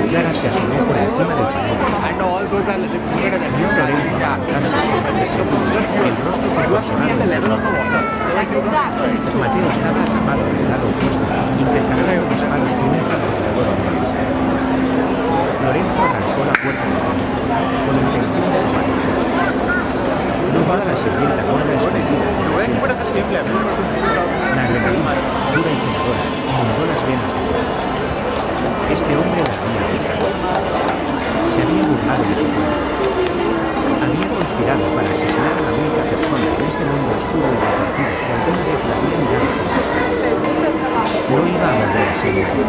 Clara se asomó por encima del panel. Vio a Lorenzo avanzarse sobre el desierto, el rostro proporcionado de la bronce. Mateo estaba atrapado en el lado opuesto, intercambiando disparos con un francotirador improvisado. Lorenzo arrancó la puerta del panel, con la intención de tomar el coche. No vio a la sirvienta gorda escondida en el asiento. La adrenalina, dura y cegadora, inundó las venas de Clara. Este hombre la había acusado. Se había burlado de su cuerpo. Había conspirado para asesinar a la única persona en este mundo oscuro y retorcido que alguna vez la había mirado con respeto. No iba a volver a ser un.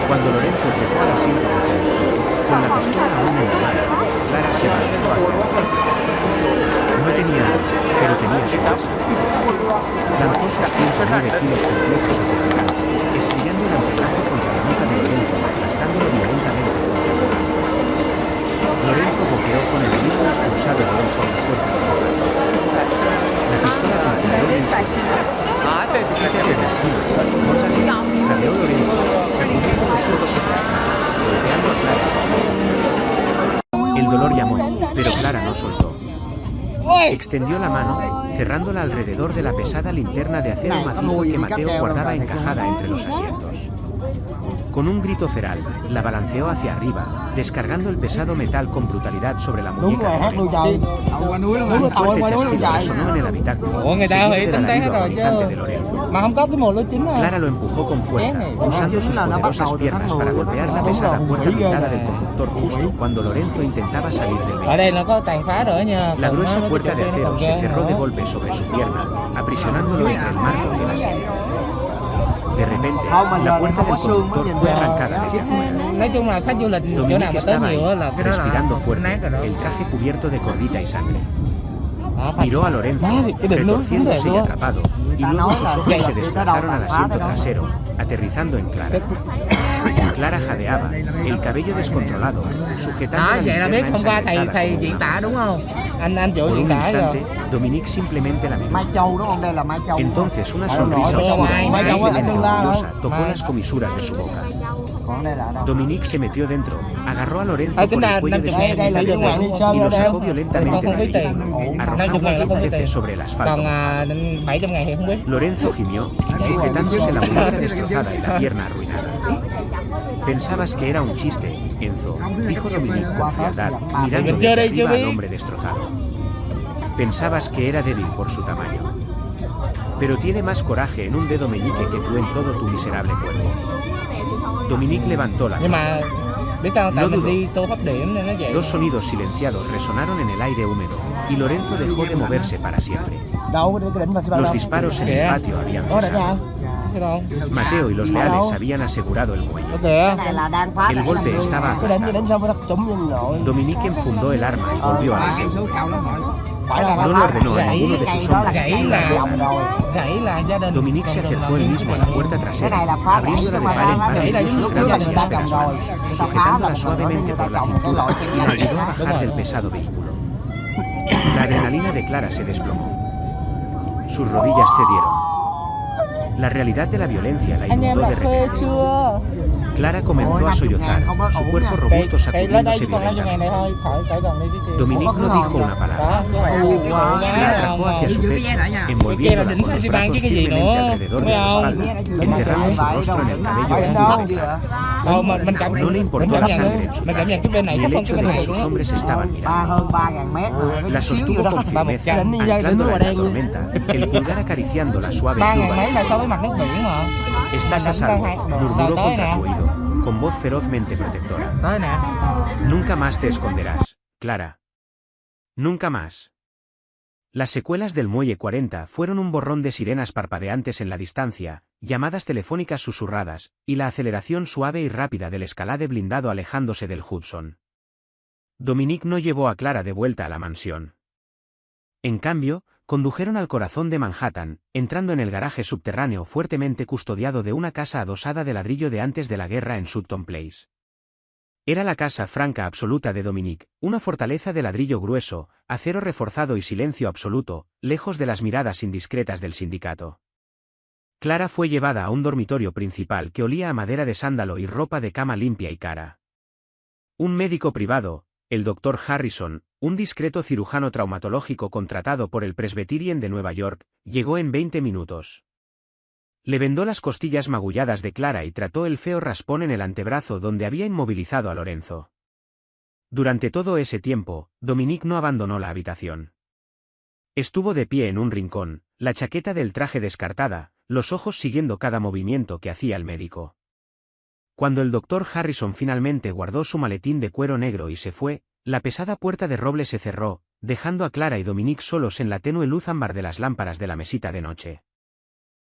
Cuando Lorenzo trepó al asiento del conductor, con la pistola aún en la mano, Clara se avanzó hacia él. No tenía arma, pero tenía su asa. Lanzó sus 109 kilos complejos hacia adelante, estrellando el antebrazo contra la nuca de Lorenzo, aplastándolo violentamente contra el volante. Lorenzo boqueó con el vehículo expulsado de él por la fuerza del volante. La pistola torpedeó en su boca. Quítate de encima, córtale, jadeó Lorenzo, sacudiendo los ojos hacia atrás, golpeando a Clara en los costillas. El dolor llamó, pero Clara no soltó. Extendió la mano, cerrándola alrededor de la pesada linterna de acero macizo que Mateo guardaba encajada entre los asientos. Con un grito feral, la balanceó hacia arriba, descargando el pesado metal con brutalidad sobre la muñeca de Lorenzo. Un fuerte chasquido resonó en el habitáculo, seguido del alarido agonizante de Lorenzo. Clara lo empujó con fuerza, usando sus poderosas piernas para golpear la pesada puerta blindada del conductor justo cuando Lorenzo intentaba salir del vehículo. La gruesa puerta de acero se cerró de golpe sobre su pierna, aprisionándolo entre el marco y el asiento. De repente, la puerta del conductor fue arrancada desde afuera. Dominic estaba ahí, respirando fuerte, el traje cubierto de cordita y sangre. Miró a Lorenzo, retorciéndose y atrapado, y luego sus ojos se desplazaron al asiento trasero, aterrizando en Clara. Clara jadeaba, el cabello descontrolado, sujetando la linterna ensangrentada como una Por un instante, Dominic simplemente la miró. Entonces una sonrisa oscura y increíblemente orgullosa tocó las comisuras de su boca. Dominic se metió dentro, agarró a Lorenzo por el cuello de su chaqueta de cuero y lo sacó violentamente del vehículo, arrojando a su jefe sobre el asfalto. Lorenzo gimió, sujetándose la muñeca destrozada y la pierna arruinada. Pensabas que era un chiste, Enzo, dijo Dominic con frialdad, mirando desde arriba al hombre destrozado. Pensabas que era débil por su tamaño. Pero tiene más coraje en un dedo meñique que tú en todo tu miserable cuerpo. Dominic levantó la mano. No dudó. Dos sonidos silenciados resonaron en el aire húmedo, y Lorenzo dejó de moverse para siempre. Los disparos en el patio habían cesado. Mateo y los leales habían asegurado el muelle. El golpe estaba aplastado. Dominic enfundó el arma y volvió al asiento. No le ordenó a ninguno de sus hombres que fuera. Dominic se acercó él mismo a la puerta trasera, abriéndola de par en par con sus grandes y ásperas manos, sujetándola suavemente por la cintura y la ayudó a bajar del pesado vehículo. La adrenalina de Clara se desplomó. Sus rodillas cedieron. La realidad de la violencia la inundó de repente. Clara comenzó a sollozar, su cuerpo robusto sacudiéndose violentamente. Dominique no dijo una palabra. La atrajo hacia su pecho, envolviéndola con los brazos firmemente alrededor de su espalda, enterrando su rostro en el cabello oscuro. No le importó la sangre en su traje, ni el hecho de que sus hombres estaban mirando. La sostuvo con firmeza, anclándola en la tormenta, el pulgar acariciando la suave curva de su cuerpo. Estás a salvo, murmuró contra su oído, con voz ferozmente protectora. Nunca más te esconderás, Clara. Nunca más. Las secuelas del Muelle 40 fueron un borrón de sirenas parpadeantes en la distancia, llamadas telefónicas susurradas, y la aceleración suave y rápida del escalade blindado alejándose del Hudson. Dominique no llevó a Clara de vuelta a la mansión. En cambio, condujeron al corazón de Manhattan, entrando en el garaje subterráneo fuertemente custodiado de una casa adosada de ladrillo de antes de la guerra en Sutton Place. Era la casa franca absoluta de Dominique, una fortaleza de ladrillo grueso, acero reforzado y silencio absoluto, lejos de las miradas indiscretas del sindicato. Clara fue llevada a un dormitorio principal que olía a madera de sándalo y ropa de cama limpia y cara. Un médico privado, el Dr. Harrison, un discreto cirujano traumatológico contratado por el Presbyterian de Nueva York, llegó en 20 minutos. Le vendó las costillas magulladas de Clara y trató el feo raspón en el antebrazo donde había inmovilizado a Lorenzo. Durante todo ese tiempo, Dominique no abandonó la habitación. Estuvo de pie en un rincón, la chaqueta del traje descartada, los ojos siguiendo cada movimiento que hacía el médico. Cuando el Dr. Harrison finalmente guardó su maletín de cuero negro y se fue, la pesada puerta de roble se cerró, dejando a Clara y Dominique solos en la tenue luz ámbar de las lámparas de la mesita de noche.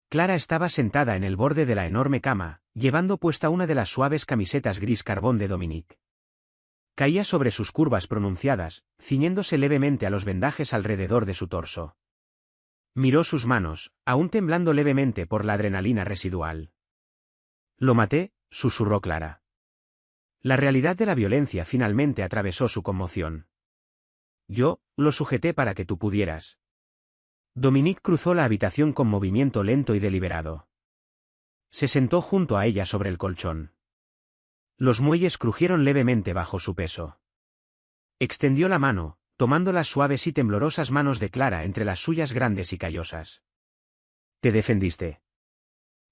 Clara estaba sentada en el borde de la enorme cama, llevando puesta una de las suaves camisetas gris carbón de Dominique. Caía sobre sus curvas pronunciadas, ciñéndose levemente a los vendajes alrededor de su torso. Miró sus manos, aún temblando levemente por la adrenalina residual. «Lo maté», susurró Clara. La realidad de la violencia finalmente atravesó su conmoción. «Yo, lo sujeté para que tú pudieras». Dominique cruzó la habitación con movimiento lento y deliberado. Se sentó junto a ella sobre el colchón. Los muelles crujieron levemente bajo su peso. Extendió la mano, tomando las suaves y temblorosas manos de Clara entre las suyas grandes y callosas. «Te defendiste».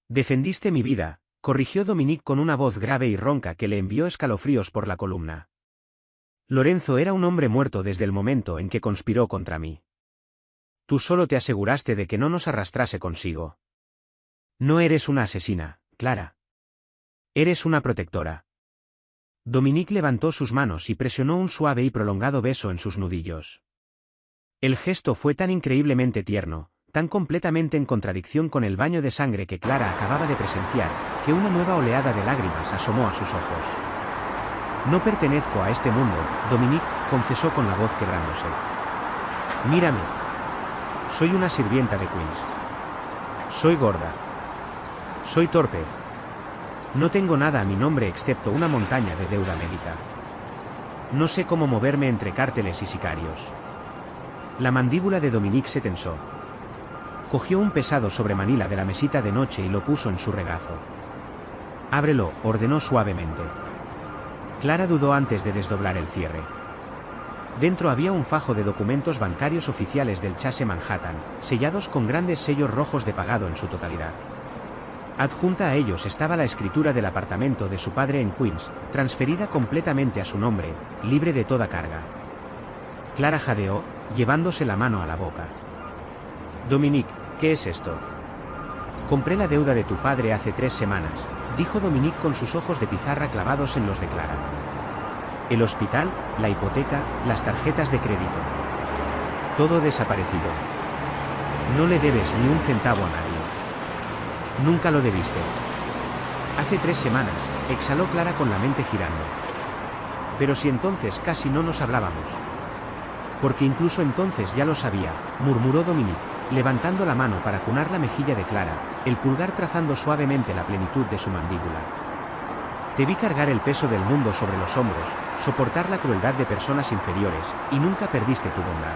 «Defendiste mi vida», corrigió Dominique con una voz grave y ronca que le envió escalofríos por la columna. «Lorenzo era un hombre muerto desde el momento en que conspiró contra mí. Tú solo te aseguraste de que no nos arrastrase consigo. No eres una asesina, Clara. Eres una protectora». Dominique levantó sus manos y presionó un suave y prolongado beso en sus nudillos. El gesto fue tan increíblemente tierno, tan completamente en contradicción con el baño de sangre que Clara acababa de presenciar, que una nueva oleada de lágrimas asomó a sus ojos. «No pertenezco a este mundo», Dominique confesó con la voz quebrándose. «Mírame. Soy una sirvienta de Queens. Soy gorda. Soy torpe. No tengo nada a mi nombre excepto una montaña de deuda médica. No sé cómo moverme entre cárteles y sicarios». La mandíbula de Dominique se tensó. Cogió un pesado sobremanila de la mesita de noche y lo puso en su regazo. «Ábrelo», ordenó suavemente. Clara dudó antes de desdoblar el cierre. Dentro había un fajo de documentos bancarios oficiales del Chase Manhattan, sellados con grandes sellos rojos de pagado en su totalidad. Adjunta a ellos estaba la escritura del apartamento de su padre en Queens, transferida completamente a su nombre, libre de toda carga. Clara jadeó, llevándose la mano a la boca. «Dominique, ¿qué es esto?» «Compré la deuda de tu padre hace 3 semanas», dijo Dominique con sus ojos de pizarra clavados en los de Clara. «El hospital, la hipoteca, las tarjetas de crédito. Todo desaparecido. No le debes ni un centavo a nadie. Nunca lo debiste». «Hace 3 semanas», exhaló Clara con la mente girando. «Pero si entonces casi no nos hablábamos». «Porque incluso entonces ya lo sabía», murmuró Dominique, levantando la mano para cunar la mejilla de Clara, el pulgar trazando suavemente la plenitud de su mandíbula. «Te vi cargar el peso del mundo sobre los hombros, soportar la crueldad de personas inferiores, y nunca perdiste tu bondad.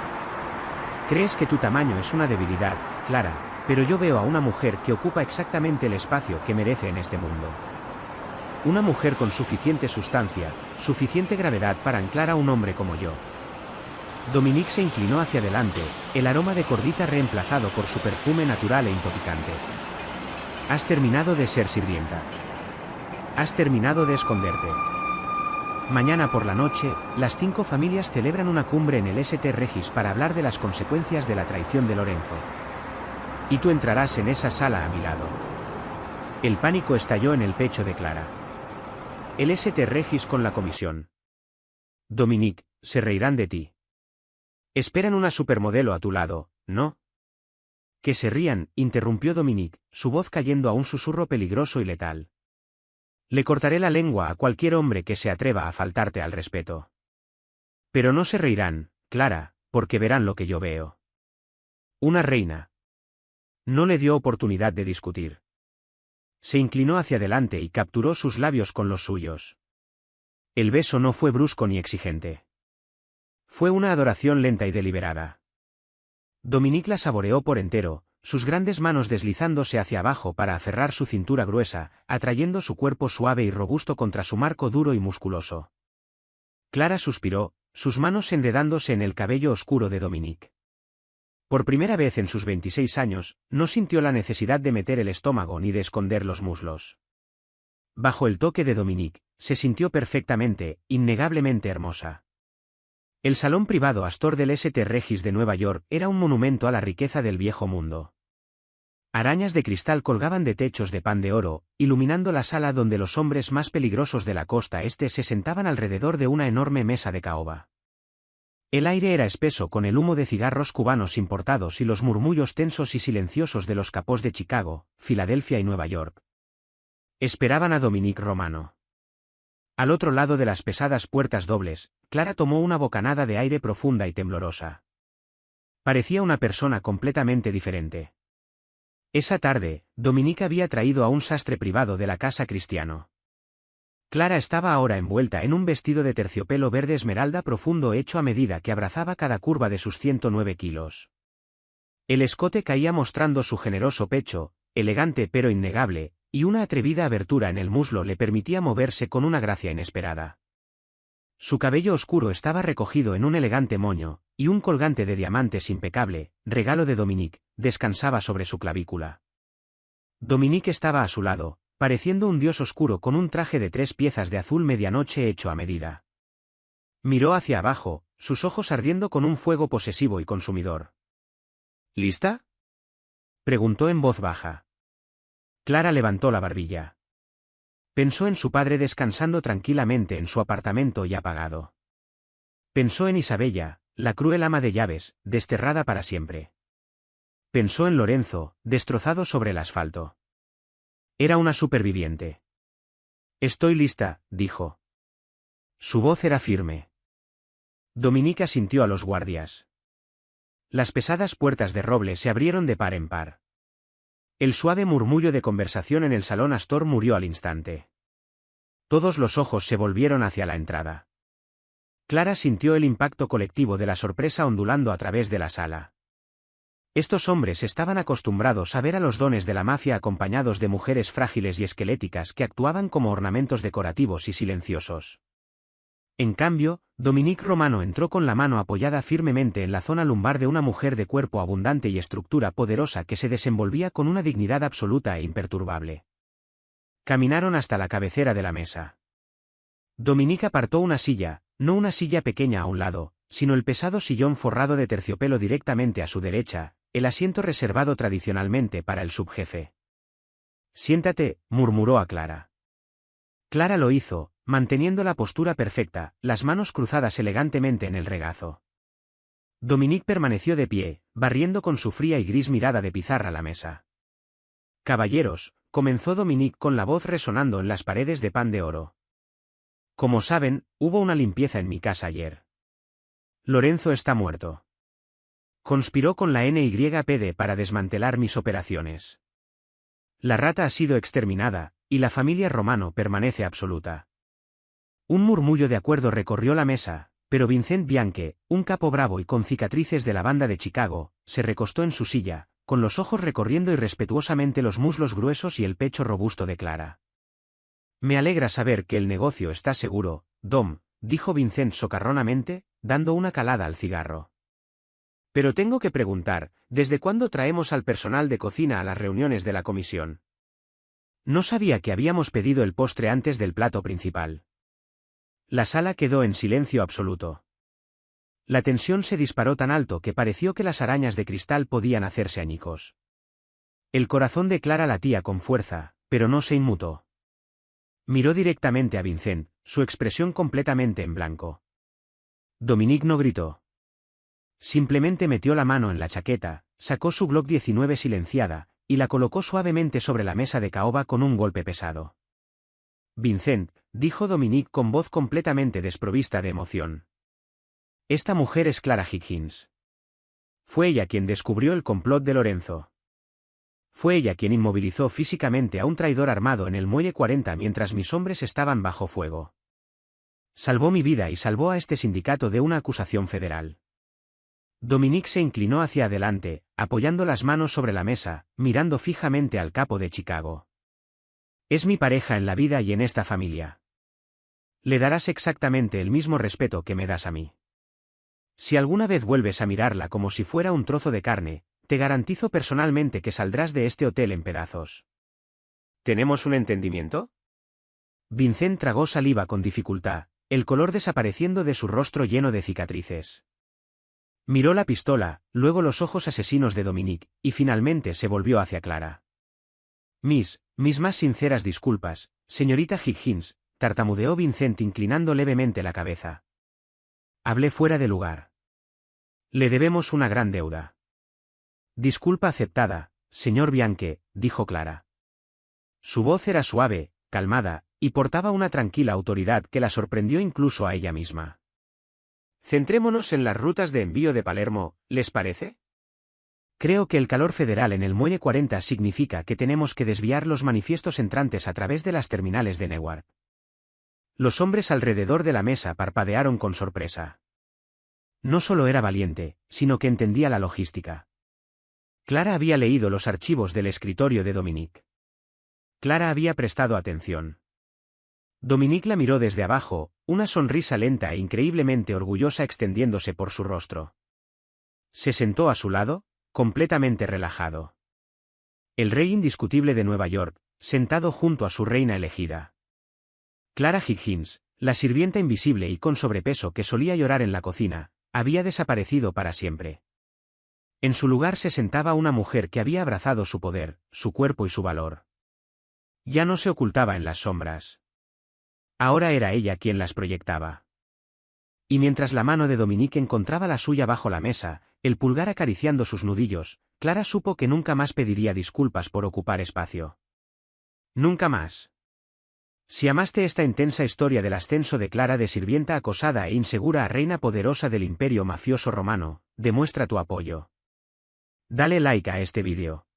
Crees que tu tamaño es una debilidad, Clara, pero yo veo a una mujer que ocupa exactamente el espacio que merece en este mundo. Una mujer con suficiente sustancia, suficiente gravedad para anclar a un hombre como yo. Dominique se inclinó hacia adelante, el aroma de cordita reemplazado por su perfume natural e intoxicante. Has terminado de ser sirvienta. Has terminado de esconderte. Mañana por la noche, las 5 familias celebran una cumbre en el St. Regis para hablar de las consecuencias de la traición de Lorenzo. Y tú entrarás en esa sala a mi lado. El pánico estalló en el pecho de Clara. El St. Regis con la comisión. Dominique, se reirán de ti. Esperan una supermodelo a tu lado, ¿no? Que se rían, interrumpió Dominique, su voz cayendo a un susurro peligroso y letal. Le cortaré la lengua a cualquier hombre que se atreva a faltarte al respeto. Pero no se reirán, Clara, porque verán lo que yo veo. Una reina. No le dio oportunidad de discutir. Se inclinó hacia adelante y capturó sus labios con los suyos. El beso no fue brusco ni exigente. Fue una adoración lenta y deliberada. Dominique la saboreó por entero, sus grandes manos deslizándose hacia abajo para aferrar su cintura gruesa, atrayendo su cuerpo suave y robusto contra su marco duro y musculoso. Clara suspiró, sus manos enredándose en el cabello oscuro de Dominique. Por primera vez en sus 26 años, no sintió la necesidad de meter el estómago ni de esconder los muslos. Bajo el toque de Dominique, se sintió perfectamente, innegablemente hermosa. El salón privado Astor del St. Regis de Nueva York era un monumento a la riqueza del viejo mundo. Arañas de cristal colgaban de techos de pan de oro, iluminando la sala donde los hombres más peligrosos de la costa este se sentaban alrededor de una enorme mesa de caoba. El aire era espeso con el humo de cigarros cubanos importados y los murmullos tensos y silenciosos de los capós de Chicago, Filadelfia y Nueva York. Esperaban a Dominique Romano. Al otro lado de las pesadas puertas dobles, Clara tomó una bocanada de aire profunda y temblorosa. Parecía una persona completamente diferente. Esa tarde, Dominique había traído a un sastre privado de la casa Cristiano. Clara estaba ahora envuelta en un vestido de terciopelo verde esmeralda profundo hecho a medida que abrazaba cada curva de sus 109 kilos. El escote caía mostrando su generoso pecho, elegante pero innegable, y una atrevida abertura en el muslo le permitía moverse con una gracia inesperada. Su cabello oscuro estaba recogido en un elegante moño, y un colgante de diamantes impecable, regalo de Dominique, descansaba sobre su clavícula. Dominique estaba a su lado, pareciendo un dios oscuro con un traje de 3 piezas de azul medianoche hecho a medida. Miró hacia abajo, sus ojos ardiendo con un fuego posesivo y consumidor. ¿Lista?, preguntó en voz baja. Clara levantó la barbilla. Pensó en su padre descansando tranquilamente en su apartamento y apagado. Pensó en Isabella, la cruel ama de llaves, desterrada para siempre. Pensó en Lorenzo, destrozado sobre el asfalto. Era una superviviente. Estoy lista, dijo. Su voz era firme. Dominique asintió a los guardias. Las pesadas puertas de roble se abrieron de par en par. El suave murmullo de conversación en el salón Astor murió al instante. Todos los ojos se volvieron hacia la entrada. Clara sintió el impacto colectivo de la sorpresa ondulando a través de la sala. Estos hombres estaban acostumbrados a ver a los dones de la mafia acompañados de mujeres frágiles y esqueléticas que actuaban como ornamentos decorativos y silenciosos. En cambio, Dominique Romano entró con la mano apoyada firmemente en la zona lumbar de una mujer de cuerpo abundante y estructura poderosa que se desenvolvía con una dignidad absoluta e imperturbable. Caminaron hasta la cabecera de la mesa. Dominique apartó una silla, no una silla pequeña a un lado, sino el pesado sillón forrado de terciopelo directamente a su derecha, el asiento reservado tradicionalmente para el subjefe. Siéntate, murmuró a Clara. Clara lo hizo, manteniendo la postura perfecta, las manos cruzadas elegantemente en el regazo. Dominique permaneció de pie, barriendo con su fría y gris mirada de pizarra la mesa. Caballeros, comenzó Dominique con la voz resonando en las paredes de pan de oro. Como saben, hubo una limpieza en mi casa ayer. Lorenzo está muerto. Conspiró con la NYPD para desmantelar mis operaciones. La rata ha sido exterminada, y la familia Romano permanece absoluta. Un murmullo de acuerdo recorrió la mesa, pero Vincent Bianche, un capo bravo y con cicatrices de la banda de Chicago, se recostó en su silla, con los ojos recorriendo irrespetuosamente los muslos gruesos y el pecho robusto de Clara. Me alegra saber que el negocio está seguro, Dom, dijo Vincent socarronamente, dando una calada al cigarro. Pero tengo que preguntar, ¿desde cuándo traemos al personal de cocina a las reuniones de la comisión? No sabía que habíamos pedido el postre antes del plato principal. La sala quedó en silencio absoluto. La tensión se disparó tan alto que pareció que las arañas de cristal podían hacerse añicos. El corazón de Clara latía con fuerza, pero no se inmutó. Miró directamente a Vincent, su expresión completamente en blanco. Dominique no gritó. Simplemente metió la mano en la chaqueta, sacó su Glock 19 silenciada, y la colocó suavemente sobre la mesa de caoba con un golpe pesado. Vincent, dijo Dominique con voz completamente desprovista de emoción. Esta mujer es Clara Higgins. Fue ella quien descubrió el complot de Lorenzo. Fue ella quien inmovilizó físicamente a un traidor armado en el muelle 40 mientras mis hombres estaban bajo fuego. Salvó mi vida y salvó a este sindicato de una acusación federal. Dominique se inclinó hacia adelante, apoyando las manos sobre la mesa, mirando fijamente al capo de Chicago. Es mi pareja en la vida y en esta familia. Le darás exactamente el mismo respeto que me das a mí. Si alguna vez vuelves a mirarla como si fuera un trozo de carne, te garantizo personalmente que saldrás de este hotel en pedazos. ¿Tenemos un entendimiento? Vincent tragó saliva con dificultad, el color desapareciendo de su rostro lleno de cicatrices. Miró la pistola, luego los ojos asesinos de Dominique, y finalmente se volvió hacia Clara. Mis más sinceras disculpas, señorita Higgins, tartamudeó Vincent inclinando levemente la cabeza. Hablé fuera de lugar. Le debemos una gran deuda. Disculpa aceptada, señor Bianche, dijo Clara. Su voz era suave, calmada, y portaba una tranquila autoridad que la sorprendió incluso a ella misma. Centrémonos en las rutas de envío de Palermo, ¿les parece? Creo que el calor federal en el muelle 40 significa que tenemos que desviar los manifiestos entrantes a través de las terminales de Newark. Los hombres alrededor de la mesa parpadearon con sorpresa. No solo era valiente, sino que entendía la logística. Clara había leído los archivos del escritorio de Dominique. Clara había prestado atención. Dominique la miró desde abajo, una sonrisa lenta e increíblemente orgullosa extendiéndose por su rostro. Se sentó a su lado, completamente relajado. El rey indiscutible de Nueva York, sentado junto a su reina elegida. Clara Higgins, la sirvienta invisible y con sobrepeso que solía llorar en la cocina, había desaparecido para siempre. En su lugar se sentaba una mujer que había abrazado su poder, su cuerpo y su valor. Ya no se ocultaba en las sombras. Ahora era ella quien las proyectaba. Y mientras la mano de Dominique encontraba la suya bajo la mesa, el pulgar acariciando sus nudillos, Clara supo que nunca más pediría disculpas por ocupar espacio. Nunca más. Si amaste esta intensa historia del ascenso de Clara de sirvienta acosada e insegura a reina poderosa del imperio mafioso romano, demuestra tu apoyo. Dale like a este vídeo.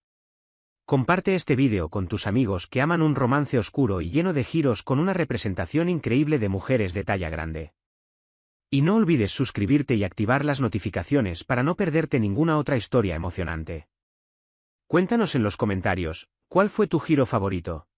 Comparte este vídeo con tus amigos que aman un romance oscuro y lleno de giros con una representación increíble de mujeres de talla grande. Y no olvides suscribirte y activar las notificaciones para no perderte ninguna otra historia emocionante. Cuéntanos en los comentarios, ¿cuál fue tu giro favorito?